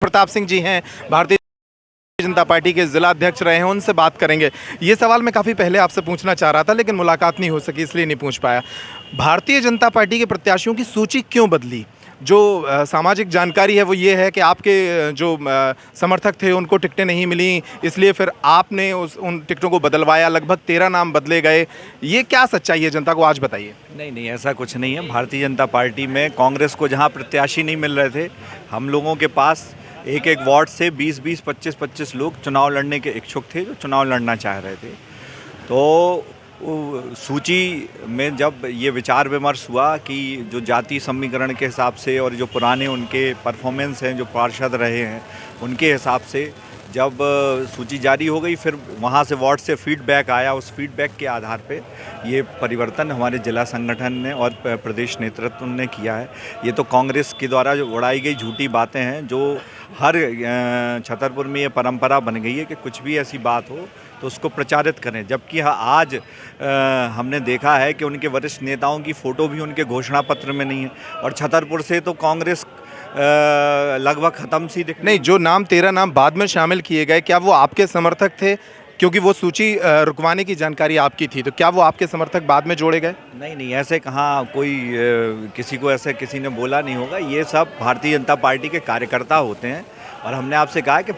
प्रताप सिंह जी हैं, भारतीय जनता पार्टी के जिला अध्यक्ष रहे हैं, उनसे बात करेंगे। ये सवाल मैं काफ़ी पहले आपसे पूछना चाह रहा था लेकिन मुलाकात नहीं हो सकी, इसलिए नहीं पूछ पाया। भारतीय जनता पार्टी के प्रत्याशियों की सूची क्यों बदली? जो सामाजिक जानकारी है वो ये है कि आपके जो समर्थक थे उनको टिकटें नहीं मिली, इसलिए फिर आपने उन टिकटों को बदलवाया, लगभग 13 नाम बदले गए। ये क्या सच्चाई है, जनता को आज बताइए। नहीं नहीं, ऐसा कुछ नहीं है। भारतीय जनता पार्टी में कांग्रेस को जहां प्रत्याशी नहीं मिल रहे थे, हम लोगों के पास एक एक वार्ड से 20-20, 25-25 लोग चुनाव लड़ने के इच्छुक थे, जो चुनाव लड़ना चाह रहे थे। तो सूची में जब ये विचार विमर्श हुआ कि जो जाति समीकरण के हिसाब से और जो पुराने उनके परफॉर्मेंस हैं, जो पार्षद रहे हैं, उनके हिसाब से जब सूची जारी हो गई, फिर वहाँ से वार्ड से फीडबैक आया। उस फीडबैक के आधार पे ये परिवर्तन हमारे जिला संगठन ने और प्रदेश नेतृत्व ने किया है। ये तो कांग्रेस के द्वारा जो उड़ाई गई झूठी बातें हैं, जो हर छतरपुर में ये परंपरा बन गई है कि कुछ भी ऐसी बात हो तो उसको प्रचारित करें। जबकि आज हमने देखा है कि उनके वरिष्ठ नेताओं की फ़ोटो भी उनके घोषणा पत्र में नहीं है, और छतरपुर से तो कांग्रेस लगभग ख़त्म सी दिख नहीं। जो नाम 13 नाम बाद में शामिल किए गए, क्या वो आपके समर्थक थे? क्योंकि वो सूची रुकवाने की जानकारी आपकी थी, तो क्या वो आपके समर्थक बाद में जोड़े गए? नहीं नहीं, ऐसे कहाँ कोई किसी को ऐसे किसी ने बोला नहीं होगा। ये सब भारतीय जनता पार्टी के कार्यकर्ता होते हैं, और हमने आपसे कहा कि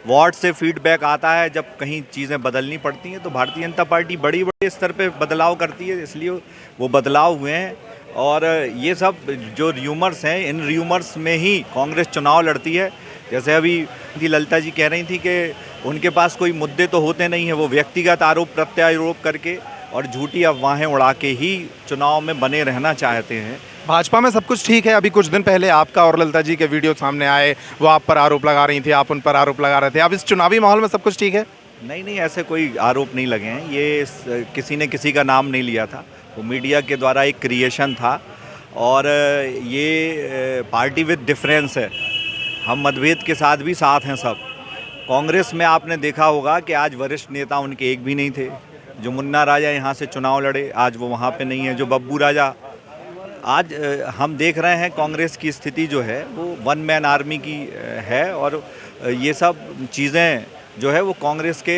वार्ड से फीडबैक आता है, जब कहीं चीज़ें बदलनी पड़ती हैं तो भारतीय जनता पार्टी बड़ी बड़े स्तर पे बदलाव करती है, इसलिए वो बदलाव हुए हैं। और ये सब जो र्यूमर्स हैं, इन र्यूमर्स में ही कांग्रेस चुनाव लड़ती है। जैसे अभी ललिता जी कह रही थी कि उनके पास कोई मुद्दे तो होते नहीं हैं, वो व्यक्तिगत आरोप प्रत्यारोप करके और झूठी अफवाहें उड़ा के ही चुनाव में बने रहना चाहते हैं। भाजपा में सब कुछ ठीक है। अभी कुछ दिन पहले आपका और ललिता जी के वीडियो सामने आए, वो आप पर आरोप लगा रही थी, आप उन पर आरोप लगा रहे थे। अब इस चुनावी माहौल में सब कुछ ठीक है? नहीं नहीं, ऐसे कोई आरोप नहीं लगे हैं। ये किसी ने किसी का नाम नहीं लिया था, वो मीडिया के द्वारा एक क्रिएशन था। और ये पार्टी विद डिफरेंस है, हम मतभेद के साथ भी साथ हैं सब। कांग्रेस में आपने देखा होगा कि आज वरिष्ठ नेता उनके एक भी नहीं थे। जो मुन्ना राजा यहाँ से चुनाव लड़े, आज वो वहाँ पे नहीं है। जो बब्बू राजा, आज हम देख रहे हैं कांग्रेस की स्थिति जो है वो वन मैन आर्मी की है। और ये सब चीज़ें जो है वो कांग्रेस के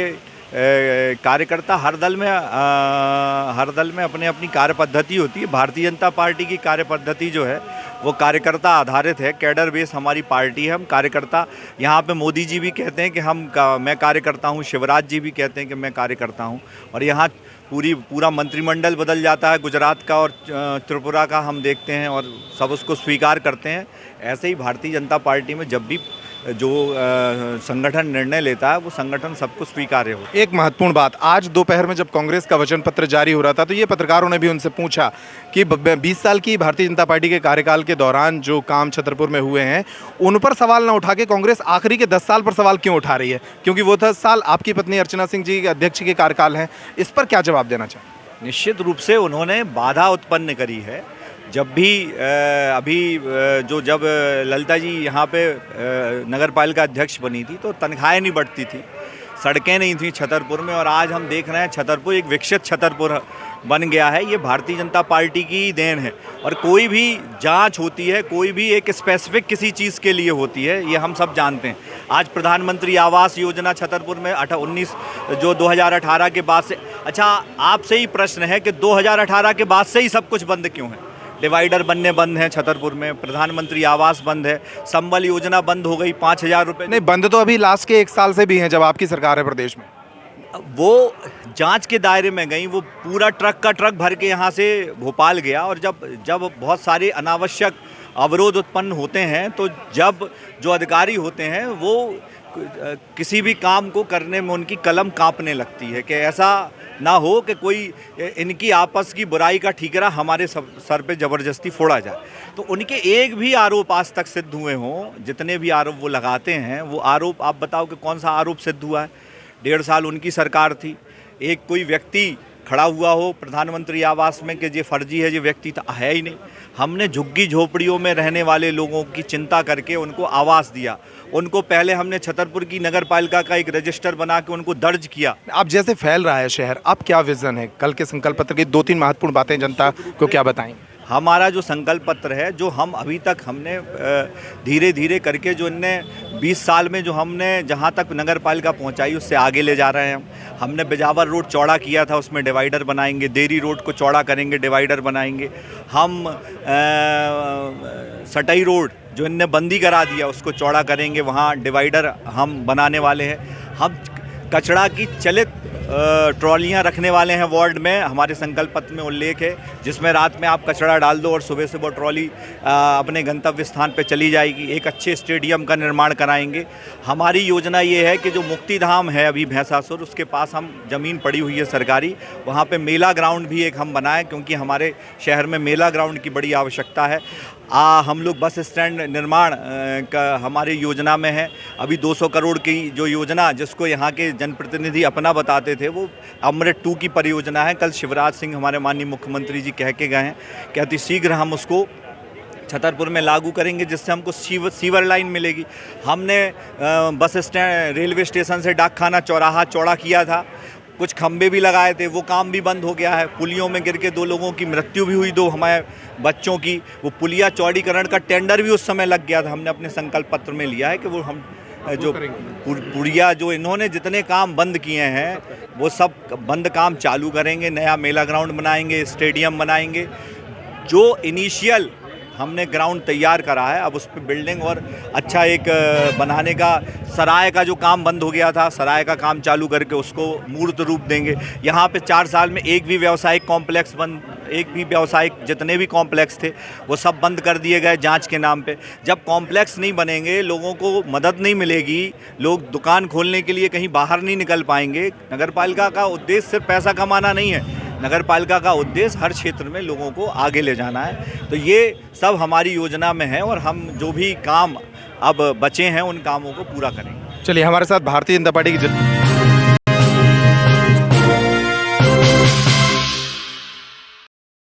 कार्यकर्ता, हर दल में अपने अपनी कार्य पद्धति होती है। भारतीय जनता पार्टी की कार्य पद्धति जो है वो कार्यकर्ता आधारित है। कैडर बेस हमारी पार्टी है, हम कार्यकर्ता। यहाँ पे मोदी जी भी कहते हैं कि मैं कार्यकर्ता हूँ, शिवराज जी भी कहते हैं कि मैं कार्यकर्ता हूँ। और यहाँ पूरा मंत्रिमंडल बदल जाता है, गुजरात का और त्रिपुरा का हम देखते हैं, और सब उसको स्वीकार करते हैं। ऐसे ही भारतीय जनता पार्टी में जब भी जो संगठन निर्णय लेता है, वो संगठन सबको स्वीकार्य हो। एक महत्वपूर्ण बात, आज दोपहर में जब कांग्रेस का वचन पत्र जारी हो रहा था तो ये पत्रकारों ने भी उनसे पूछा कि 20 साल की भारतीय जनता पार्टी के कार्यकाल के दौरान जो काम छतरपुर में हुए हैं, उन पर सवाल ना उठा के कांग्रेस आखिरी के 10 साल पर सवाल क्यों उठा रही है? क्योंकि वो 10 साल आपकी पत्नी अर्चना सिंह जी अध्यक्ष के कार्यकाल हैं। इस पर क्या जवाब देना चाहिए? निश्चित रूप से उन्होंने बाधा उत्पन्न करी है। जब भी जब ललिता जी यहाँ पे नगर पालिका अध्यक्ष बनी थी तो तनख्वाहें नहीं बढ़ती थी, सड़कें नहीं थी छतरपुर में। और आज हम देख रहे हैं छतरपुर एक विकसित छतरपुर बन गया है। ये भारतीय जनता पार्टी की देन है। और कोई भी जांच होती है, कोई भी एक स्पेसिफिक किसी चीज़ के लिए होती है, ये हम सब जानते हैं। आज प्रधानमंत्री आवास योजना छतरपुर में 2018 के बाद से, अच्छा आपसे ही प्रश्न है कि 2018 के बाद से ही सब कुछ बंद क्यों है? डिवाइडर बनने बंद हैं छतरपुर में, प्रधानमंत्री आवास बंद है, संबल योजना बंद हो गई, 5,000 रुपये। नहीं, बंद तो अभी लास्ट के 1 साल से भी हैं, जब आपकी सरकार है प्रदेश में। वो जांच के दायरे में गई, वो पूरा ट्रक का ट्रक भर के यहाँ से भोपाल गया। और जब बहुत सारे अनावश्यक अवरोध उत्पन्न होते हैं, तो जब जो अधिकारी होते हैं वो किसी भी काम को करने में उनकी कलम कांपने लगती है कि ऐसा ना हो कि कोई इनकी आपस की बुराई का ठीकरा हमारे सर पे ज़बरदस्ती फोड़ा जाए। तो उनके एक भी आरोप आज तक सिद्ध हुए हों, जितने भी आरोप वो लगाते हैं, वो आरोप आप बताओ कि कौन सा आरोप सिद्ध हुआ है? 1.5 साल उनकी सरकार थी, एक कोई व्यक्ति खड़ा हुआ हो प्रधानमंत्री आवास में कि ये फर्जी है, ये व्यक्ति तो है ही नहीं। हमने झुग्गी झोपड़ियों में रहने वाले लोगों की चिंता करके उनको आवास दिया। उनको पहले हमने छतरपुर की नगर पालिका का एक रजिस्टर बना के उनको दर्ज किया। अब जैसे फैल रहा है शहर, अब क्या विजन है? कल के संकल्प पत्र की 2-3 महत्वपूर्ण बातें जनता को क्या बताएं? हमारा जो संकल्प पत्र है, जो हम अभी तक हमने धीरे धीरे करके जो इनने 20 साल में जो हमने जहाँ तक नगर पालिका पहुँचाई उससे आगे ले जा रहे हैं। हमने बिजावर रोड चौड़ा किया था, उसमें डिवाइडर बनाएंगे। देरी रोड को चौड़ा करेंगे, डिवाइडर बनाएंगे। हम सटई रोड जो इनने बंदी करा दिया उसको चौड़ा करेंगे, वहाँ डिवाइडर हम बनाने वाले हैं। हम कचरा की चलित ट्रॉलियाँ रखने वाले हैं वार्ड में, हमारे संकल्प पत्र में उल्लेख है, जिसमें रात में आप कचरा डाल दो और सुबह से वो ट्रॉली अपने गंतव्य स्थान पे चली जाएगी। एक अच्छे स्टेडियम का निर्माण कराएंगे। हमारी योजना ये है कि जो मुक्तिधाम है अभी भैंसासुर, उसके पास हम ज़मीन पड़ी हुई है सरकारी, वहाँ पे मेला ग्राउंड भी एक हम बनाएं, क्योंकि हमारे शहर में मेला ग्राउंड की बड़ी आवश्यकता है। हम लोग बस स्टैंड निर्माण का हमारी योजना में है। अभी 200 करोड़ की जो योजना जिसको यहाँ के जनप्रतिनिधि अपना बताते थे, वो अमृत 2 की परियोजना है। कल शिवराज सिंह हमारे माननीय मुख्यमंत्री जी कह के गए हैं कि अति शीघ्र हम उसको छतरपुर में लागू करेंगे, जिससे हमको सीवर लाइन मिलेगी। हमने बस स्टैंड, रेलवे स्टेशन से डाकखाना चौराहा चौड़ा किया था, कुछ खंबे भी लगाए थे, वो काम भी बंद हो गया है। पुलियों में गिर के 2 लोगों की मृत्यु भी हुई, 2 हमारे बच्चों की। वो पुलिया चौड़ीकरण का टेंडर भी उस समय लग गया था। हमने अपने संकल्प पत्र में लिया है कि वो हम जो पुलिया जो इन्होंने जितने काम बंद किए हैं वो सब बंद काम चालू करेंगे। नया मेला ग्राउंड बनाएंगे, स्टेडियम बनाएंगे। जो इनिशियल हमने ग्राउंड तैयार करा है, अब उस पर बिल्डिंग और अच्छा एक बनाने का, सराय का जो काम बंद हो गया था, सराय का काम चालू करके उसको मूर्त रूप देंगे। यहाँ पे 4 साल में एक भी व्यावसायिक कॉम्प्लेक्स जितने भी कॉम्प्लेक्स थे वो सब बंद कर दिए गए जांच के नाम पे। जब कॉम्प्लेक्स नहीं बनेंगे, लोगों को मदद नहीं मिलेगी, लोग दुकान खोलने के लिए कहीं बाहर नहीं निकल पाएंगे। नगर पालिका का उद्देश्य सिर्फ पैसा कमाना नहीं है, नगर पालिका का उद्देश्य हर क्षेत्र में लोगों को आगे ले जाना है। तो ये सब हमारी योजना में है और हम जो भी काम अब बचे हैं उन कामों को पूरा करेंगे। चलिए, हमारे साथ भारतीय जनता पार्टी की